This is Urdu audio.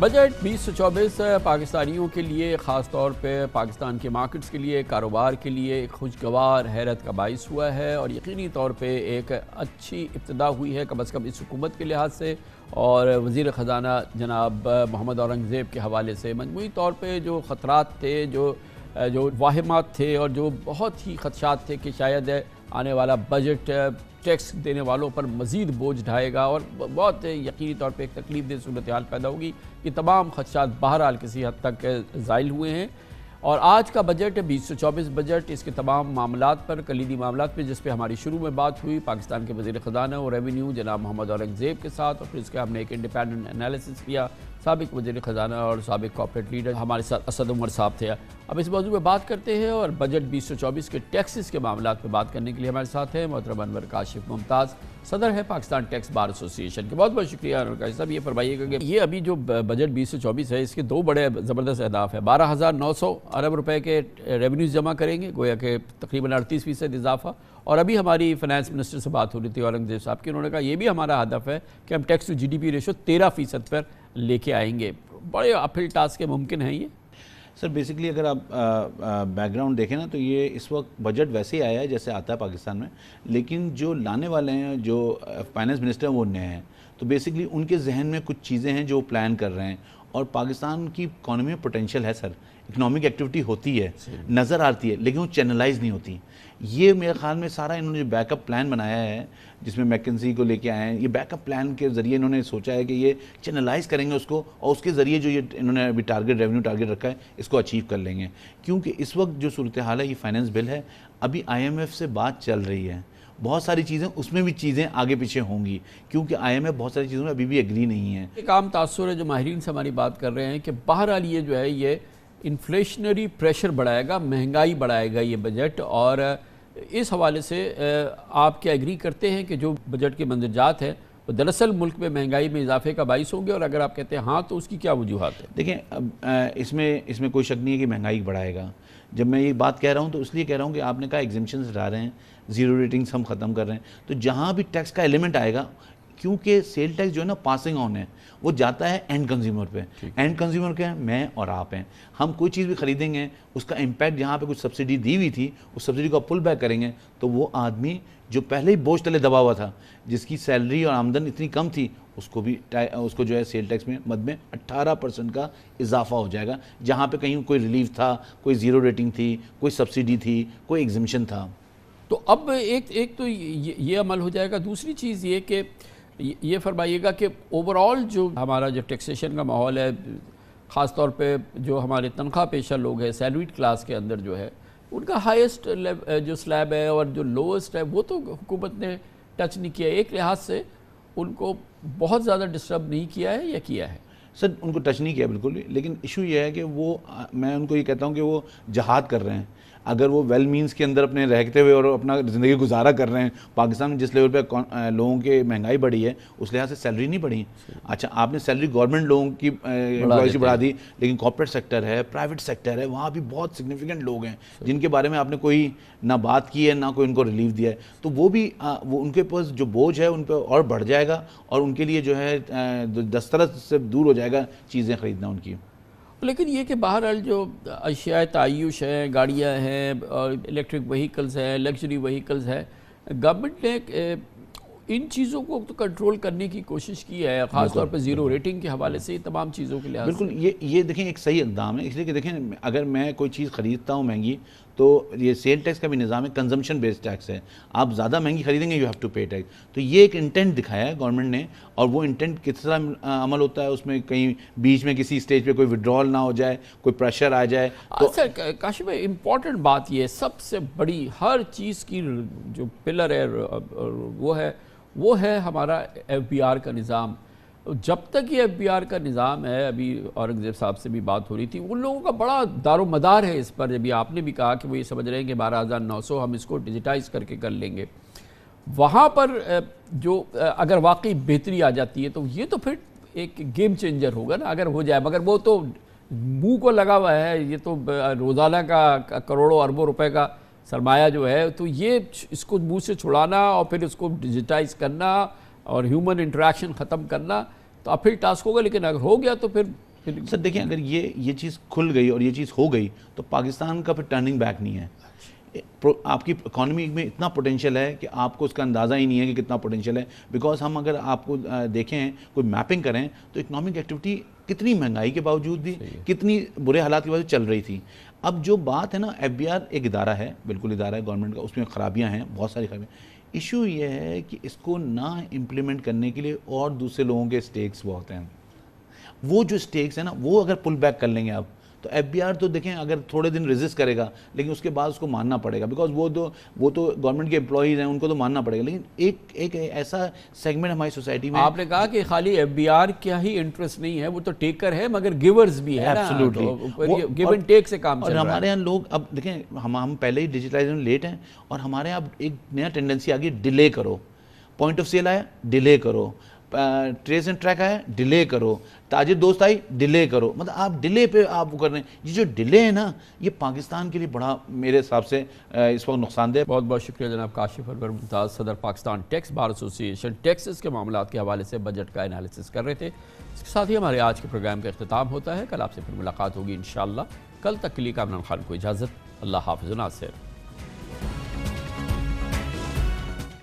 بجٹ 2024 پاکستانیوں کے لیے، خاص طور پہ پاکستان کے مارکیٹس کے لیے، کاروبار کے لیے ایک خوشگوار حیرت کا باعث ہوا ہے اور یقینی طور پہ ایک اچھی ابتدا ہوئی ہے کم از کم اس حکومت کے لحاظ سے اور وزیر خزانہ جناب محمد اورنگزیب کے حوالے سے۔ مجموعی طور پہ جو خطرات تھے، جو واہمات تھے اور جو بہت ہی خدشات تھے کہ شاید آنے والا بجٹ ٹیکس دینے والوں پر مزید بوجھ ڈھائے گا اور بہت یقینی طور پہ ایک تکلیف دہ صورتحال پیدا ہوگی، یہ تمام خدشات بہرحال کسی حد تک زائل ہوئے ہیں۔ اور آج کا بجٹ 2024 بجٹ، اس کے تمام معاملات پر، کلیدی معاملات پہ، جس پہ ہماری شروع میں بات ہوئی پاکستان کے وزیر خزانہ اور ریونیو جناب محمد اورنگزیب کے ساتھ، اور پھر اس کے ہم نے ایک انڈیپینڈنٹ انالیسس کیا، سابق وزیر خزانہ اور سابق کارپوریٹ لیڈر ہمارے ساتھ اسد عمر صاحب تھے۔ اب اس موضوع پہ بات کرتے ہیں اور بجٹ 2024 کے ٹیکسز کے معاملات پہ بات کرنے کے لیے ہمارے ساتھ ہیں محترم انور کاشف ممتاز، صدر ہے پاکستان ٹیکس بار ایسوسی ایشن کے۔ بہت بہت شکریہ انور کاشف صاحب۔ یہ فرمائیے گا کہ یہ ابھی جو بجٹ 2024 ہے، اس کے دو بڑے زبردست اہداف ہیں۔ 12,900 ارب روپے کے ریونیوز جمع کریں گے، گویا کہ تقریباً 38% اضافہ، اور ابھی ہماری فائنانس منسٹر سے بات ہو رہی تھی اورنگزیب صاحب کی، انہوں نے کہا یہ بھی ہمارا ہدف ہے کہ ہم tax to G D P ratio 13% پر لے کے آئیں گے۔ بڑے اپ ہل ٹاسک ممکن ہیں یہ؟ سر بیسکلی اگر آپ بیک گراؤنڈ دیکھیں نا تو یہ اس وقت بجٹ ویسے ہی آیا ہے جیسے آتا ہے پاکستان میں، لیکن جو لانے والے ہیں، جو فائنانس منسٹر ہیں، وہ نئے ہیں، تو بیسکلی ان کے ذہن میں کچھ چیزیں ہیں جو پلان کر رہے ہیں، اور پاکستان کی اکانومی میں پوٹینشیل ہے سر، اکنامک ایکٹیویٹی ہوتی ہے، نظر آتی ہے، لیکن وہ چینلائز نہیں ہوتی۔ یہ میرے خیال میں سارا انہوں نے جو بیک اپ پلان بنایا ہے، جس میں میکنزی کو لے کے آئے ہیں، یہ بیک اپ پلان کے ذریعے انہوں نے سوچا ہے کہ یہ چینلائز کریں گے اس کو، اور اس کے ذریعے جو یہ انہوں نے ابھی ریونیو ٹارگٹ رکھا ہے، اس کو اچیو کر لیں گے۔ کیونکہ اس وقت جو صورتحال ہے، یہ فائنانس بل ہے، ابھی آئی ایم ایف سے بات چل رہی ہے، بہت ساری چیزیں اس میں بھی چیزیں آگے پیچھے ہوں گی، کیونکہ آئی ایم ایف بہت ساری چیزوں میں ابھی بھی ایگری نہیں ہے۔ ایک عام تاثر ہے جو ماہرین سے ہماری بات کر رہے ہیں کہ بہرحال یہ جو ہے یہ انفلیشنری پریشر بڑھائے گا، مہنگائی بڑھائے گا یہ بجٹ، اور اس حوالے سے آپ کیا ایگری کرتے ہیں کہ جو بجٹ کے مندرجات ہیں وہ دراصل ملک میں مہنگائی میں اضافے کا باعث ہوں گے، اور اگر آپ کہتے ہیں ہاں تو اس کی کیا وجوہات ہیں؟ دیکھیں اس میں کوئی شک نہیں ہے کہ مہنگائی بڑھائے گا۔ جب میں یہ بات کہہ رہا ہوں تو اس لیے کہہ رہا ہوں کہ آپ نے کہا ایگزمپشنز ہٹا رہے ہیں، زیرو ریٹنگز ہم ختم کر رہے ہیں، تو جہاں بھی ٹیکس کا ایلیمنٹ آئے گا، کیونکہ سیل ٹیکس جو ہے نا پاسنگ آن ہے، وہ جاتا ہے اینڈ کنزیومر پہ۔ اینڈ کنزیومر کیا ہے؟ میں اور آپ ہیں۔ ہم کوئی چیز بھی خریدیں گے، اس کا امپیکٹ جہاں پہ کچھ سبسڈی دی ہوئی تھی، اس سبسڈی کو پل بیک کریں گے، تو وہ آدمی جو پہلے ہی بوجھ تلے دبا ہوا تھا، جس کی سیلری اور آمدن اتنی کم تھی، اس کو جو ہے سیل ٹیکس میں مد میں 18% کا اضافہ ہو جائے گا، جہاں پہ کہیں کوئی ریلیف تھا، کوئی زیرو ریٹنگ تھی، کوئی سبسڈی تھی، کوئی ایگزمپشن تھا۔ تو اب ایک تو یہ عمل ہو جائے گا۔ دوسری چیز یہ کہ یہ فرمائیے گا کہ اوورآل جو ہمارا جو ٹیکسیشن کا ماحول ہے، خاص طور پہ جو ہمارے تنخواہ پیشہ لوگ ہیں، سیلریڈ کلاس کے اندر جو ہے، ان کا ہائیسٹ جو سلیب ہے اور جو لوئسٹ ہے، وہ تو حکومت نے ٹچ نہیں کیا ہے۔ ایک لحاظ سے ان کو بہت زیادہ ڈسٹرب نہیں کیا ہے یا کیا ہے؟ سر ان کو ٹچ نہیں کیا بالکل بھی، لیکن ایشو یہ ہے کہ میں ان کو یہ کہتا ہوں کہ وہ جہاد کر رہے ہیں۔ اگر وہ ویل مینز کے اندر اپنے رہتے ہوئے اور اپنا زندگی گزارا کر رہے ہیں، پاکستان میں جس لیول پہ لوگوں کے مہنگائی بڑھی ہے، اس لحاظ سے سیلری نہیں بڑھی۔ اچھا آپ نے سیلری گورنمنٹ لوگوں کی امپلائیز بڑھا دی، لیکن کارپوریٹ سیکٹر ہے، پرائیویٹ سیکٹر ہے، وہاں بھی بہت سگنیفیکنٹ لوگ ہیں جن کے بارے میں آپ نے کوئی نہ بات کی ہے، نہ کوئی ان کو ریلیف دیا ہے، تو وہ بھی ان کے پاس جو بوجھ ہے ان پہ اور بڑھ جائے گا، اور ان کے لیے جو ہے دسترس سے دور ہو جائے گا چیزیں خریدنا ان کی۔ لیکن یہ کہ بہرحال جو اشیاء تعیش ہیں، گاڑیاں ہیں، الیکٹرک وہیکلز ہیں، لگژری وہیکلز ہیں، گورنمنٹ نے ان چیزوں کو تو کنٹرول کرنے کی کوشش کی ہے، خاص طور پہ زیرو ریٹنگ کے حوالے سے تمام چیزوں کے لحاظ سے۔ بالکل یہ دیکھیں ایک صحیح اقدام ہے، اس لیے کہ دیکھیں اگر میں کوئی چیز خریدتا ہوں مہنگی، تو یہ سیل ٹیکس کا بھی نظام ہے، کنزمپشن بیسڈ ٹیکس ہے، آپ زیادہ مہنگی خریدیں گے you have to pay tax. تو یہ ایک انٹینٹ دکھایا ہے گورنمنٹ نے، اور وہ انٹینٹ کس طرح عمل ہوتا ہے، اس میں کہیں بیچ میں کسی اسٹیج پہ کوئی ودرول نہ ہو جائے، کوئی پریشر آ جائے۔ سر کاشف بھائی، امپورٹنٹ بات یہ سب سے بڑی ہر چیز کی جو پلر ہے وہ ہے ہمارا ایف بی آر کا نظام۔ جب تک یہ ایف بی آر کا نظام ہے، ابھی اورنگزیب صاحب سے بھی بات ہو رہی تھی، ان لوگوں کا بڑا دار و مدار ہے اس پر۔ ابھی آپ نے بھی کہا کہ وہ یہ سمجھ رہے ہیں کہ 12,900 ہم اس کو ڈیجیٹائز کر لیں گے۔ وہاں پر جو اگر واقعی بہتری آ جاتی ہے تو یہ تو پھر ایک گیم چینجر ہوگا نا، اگر ہو جائے، مگر وہ تو منہ کو لگا ہوا ہے، یہ تو روزانہ کا کروڑوں اربوں روپے کا سرمایہ جو ہے، تو یہ اس کو منہ سے چھڑانا اور پھر اس کو ڈیجیٹائز کرنا اور ہیومن انٹریکشن ختم کرنا تو اب پھر ٹاسک ہوگا، لیکن اگر ہو گیا تو پھر سر دیکھیں اگر یہ چیز کھل گئی اور یہ چیز ہو گئی تو پاکستان کا پھر ٹرننگ بیک نہیں ہے. آپ کی اکانومی میں اتنا پوٹینشیل ہے کہ آپ کو اس کا اندازہ ہی نہیں ہے کہ کتنا پوٹینشیل ہے. بیکاز ہم اگر آپ کو دیکھیں کوئی میپنگ کریں تو اکنامک ایکٹیویٹی کتنی مہنگائی کے باوجود بھی کتنی برے حالات کے باوجود چل رہی تھی. اب جو بات ہے نا FBR ایک ادارہ ہے, بالکل ادارہ ہے گورنمنٹ کا, اس میں خرابیاں ہیں, بہت ساری خرابیاں. ایشو یہ ہے کہ اس کو نہ امپلیمنٹ کرنے کے لیے اور دوسرے لوگوں کے سٹیکس بہت ہیں. وہ جو سٹیکس ہیں نا وہ اگر پل بیک کر لیں گے آپ تو FBR تو دیکھیں اگر تھوڑے دن ریزسٹ کرے گا لیکن اس کے بعد اس کو ماننا پڑے گا, بیکاز وہ تو گورنمنٹ کے امپلائیز ہیں, ان کو تو ماننا پڑے گا. لیکن ایک ایسا سیگمنٹ ہماری سوسائٹی میں, آپ نے کہا کہ خالی FBR کیا ہی انٹرسٹ نہیں ہے, وہ تو ٹیکر ہے مگر گیورز بھی ہے. ایبسلیوٹلی گیو اینڈ ٹیک سے کام چل رہا ہے. اور ہمارے یہاں لوگ اب دیکھیں ہم پہلے ہی ڈیجیٹلائزیشن لیٹ ہیں, اور ہمارے یہاں اب ایک نیا ٹینڈنسی آ گئی ڈیلے کرو. پوائنٹ آف سیل آیا ڈیلے کرو, ٹریس اینڈ ٹریک آیا ڈیلے کرو, تاجر دوست آئی ڈیلے کرو. مطلب آپ ڈیلے پہ آپ وہ کر رہے ہیں. یہ جو ڈیلے ہے نا یہ پاکستان کے لیے بڑا میرے حساب سے اس وقت نقصان دہ. بہت بہت شکریہ جناب کاشف انور ممتاز, صدر پاکستان ٹیکس بار ایسوسی ایشن. ٹیکسز کے معاملات کے حوالے سے بجٹ کا انالیسس کر رہے تھے. اس کے ساتھ ہی ہمارے آج کے پروگرام کا اختتام ہوتا ہے. کل آپ سے پھر ملاقات ہوگی انشاءاللہ. کل تک کے لیے کامران خان کو اجازت. اللہ حافظ و ناصر.